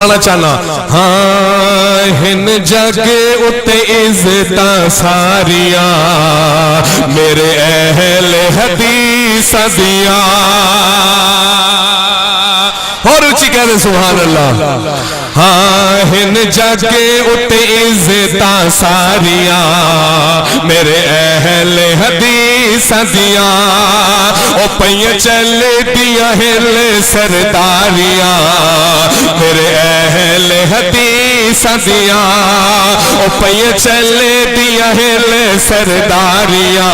چاہنا ہاں ہن جگ اتے عزتاں ساریاں میرے اہل حدیث دیاں اور اچھی کہہ دے سبحان اللہ ہاں ہن جگ اتے عزتاں ساریاں میرے اہل حدیث دیاں او پئیاں چل دیاں ہل سرداریاں میرے اہل حدیث دیاں او پئیاں چل دیاں ہل سرداریاں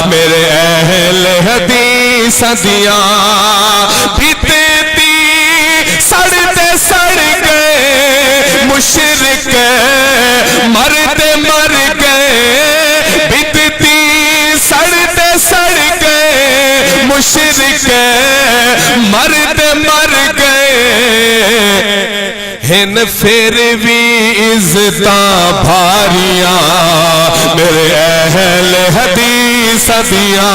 میرے اہل حدیث دیاں بیتے سڑتے سڑ گئے مشرک مرتے مر گئے بتتی سڑتے سڑ گئے مشرک مرتے مر گئے ہن پھر بھی عزتاں بھاریاں میرے اہل حدیث دیاں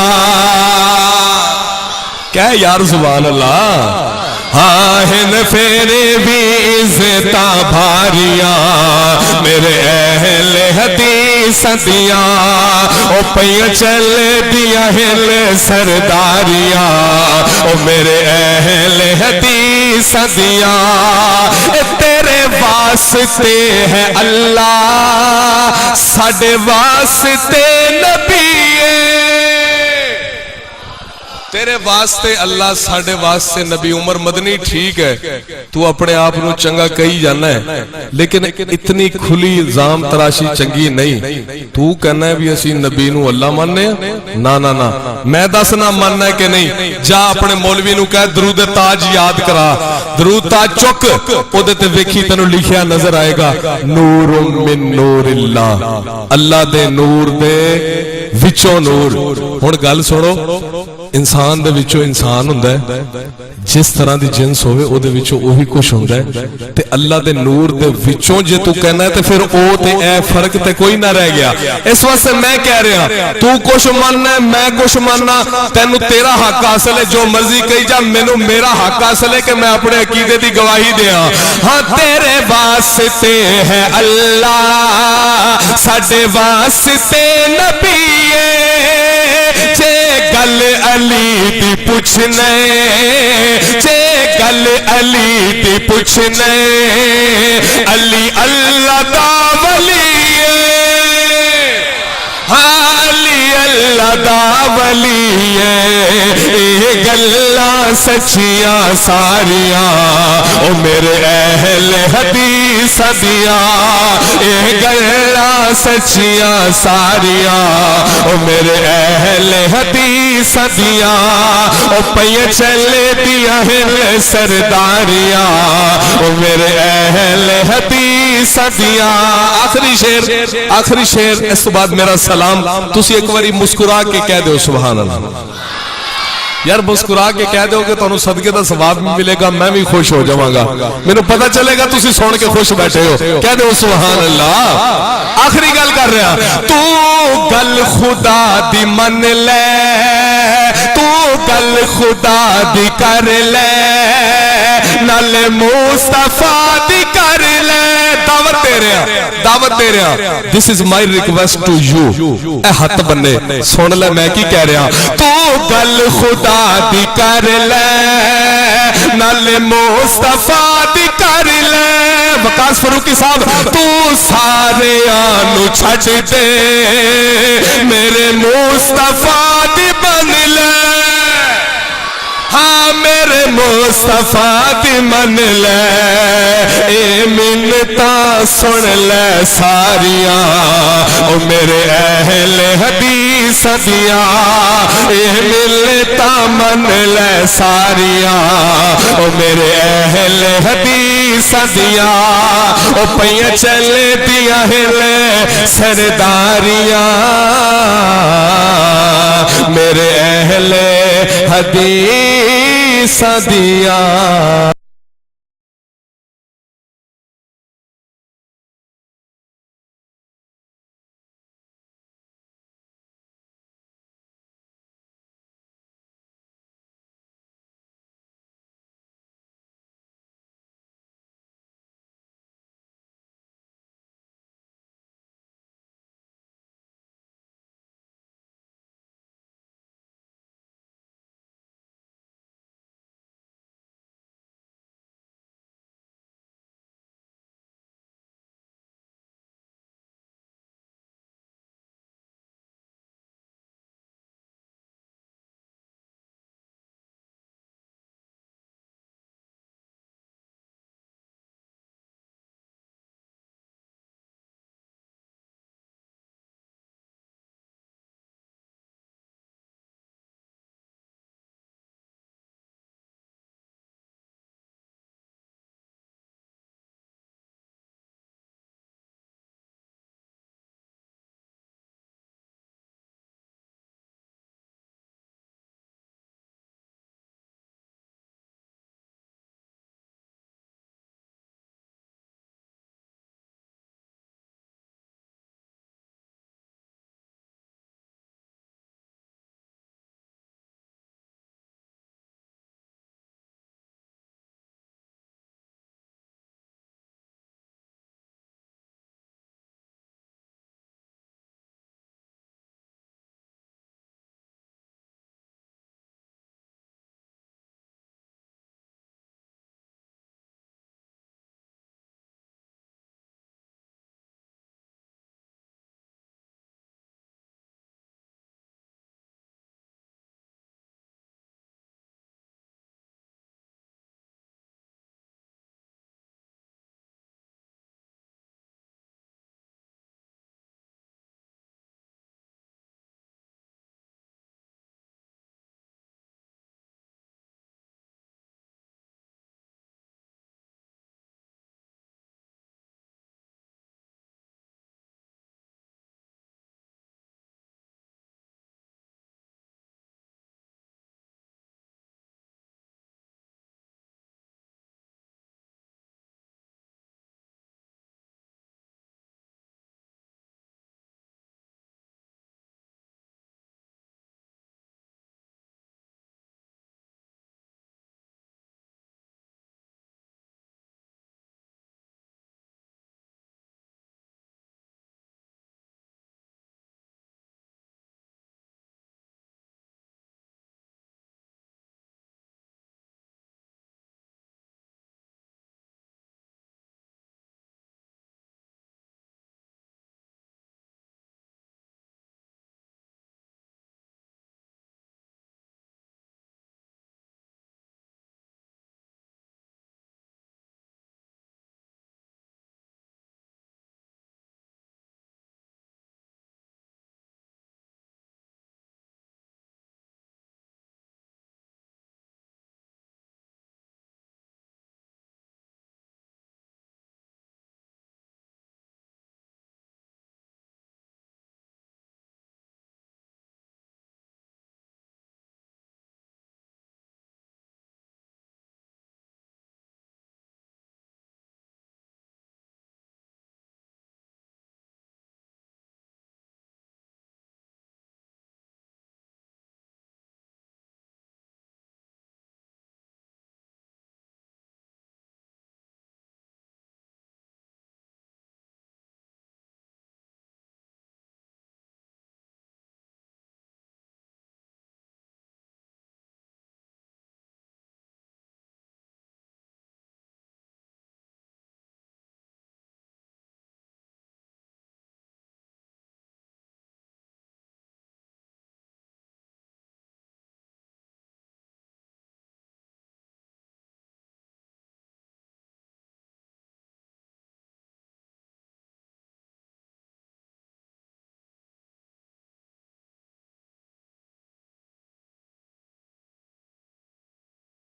کہہ یار سبحان اللہ ہاں ہن پھر بھی عزتاں بھاریاں میرے اہل حدیث دیاں او پئیاں چل دیاں ہل سرداریاں او میرے اہل حدیث دیاں تیرے واسطے ہے اللہ ساڈے واسطے نبی تیرے واسطے اللہ ساڑھے واسطے نبی عمر مدنی ٹھیک ہے تو اپنے آپ نو چنگا کہی جانا ہے لیکن اتنی کھلی الزام تراشی چنگی نہیں تو کہنا ہے بھی اسی نبی نو اللہ ماننے نا نا نا میں دسنا ماننا ہے کہ نہیں جا اپنے مولوی نو کہہ درود تاج یاد کرا درود تاج چک او دیتے ویکھی تنو لکھیا نظر آئے گا نور من نور اللہ اللہ دے نور دے وچوں نور ہن گل سنو انسان دے وچوں انسان ہوندا ہے جس طرح دی جنس ہوئے او دے وچوں اوہی کچھ ہوندا ہے تے اللہ دے نور دے وچوں جے تو کہنا ہے تے پھر او تے اے فرق تے کوئی نہ رہ گیا اس واسطے میں کہہ رہا تو کچھ ماننا ہے میں کچھ ماننا تینو تیرا حق حاصل ہے جو مرضی کہی جا مینوں میرا حق حاصل ہے کہ میں اپنے عقیدے دی گواہی دیاں ہاں تیرے واسطے ہے اللہ ساڈے واسطے نبی جے گل علی دی پوچھنے جے گل علی دی پوچھنے علی اللہ دا ولی ہاں علی اللہ دا ولی اے گلاں سچیاں ساریاں او میرے اہل حدیث دیاں اے گلاں سچیاں ساریاں او میرے اہل حدیث دیاں او پئیاں چل دیاں ہل سرداریاں او میرے اہل حدیث دیاں آخری شعر اس بعد میرا سلام تسی ایک باری مسکرا کے کہہ دو سبحان اللہ یار مسکرا کے کہہ دو کہ تانوں صدقے دا ثواب بھی ملے گا میں بھی خوش ہو جاواں گا مینوں پتہ چلے گا تسی سن کے خوش بیٹھے ہو کہہ دو سبحان اللہ آخری گل کر رہا تو گل خدا دی من لے تو گل خدا دی کر لے نال مصطفیٰ دی کر لے دعوت دے رہا this is my request to you اے ہاتھ بنے سن لے میں کی کہہ رہا تو گل خدا دی کر لے نال مصطفیٰ دی کر لے وقاص فاروقی صاحب تو سارے آنو چھٹ دے میرے مصطفیٰ دی بن لے ہاں میرے مصطفیٰ دی من لے اے منتاں سن لے ساریاں او میرے اہل حدیث دیاں اے منتاں من لے ساریاں او میرے اہل حدیث دیاں او پئیاں چل دیاں ہل سرداریاں میرے اہل حدیث دیاں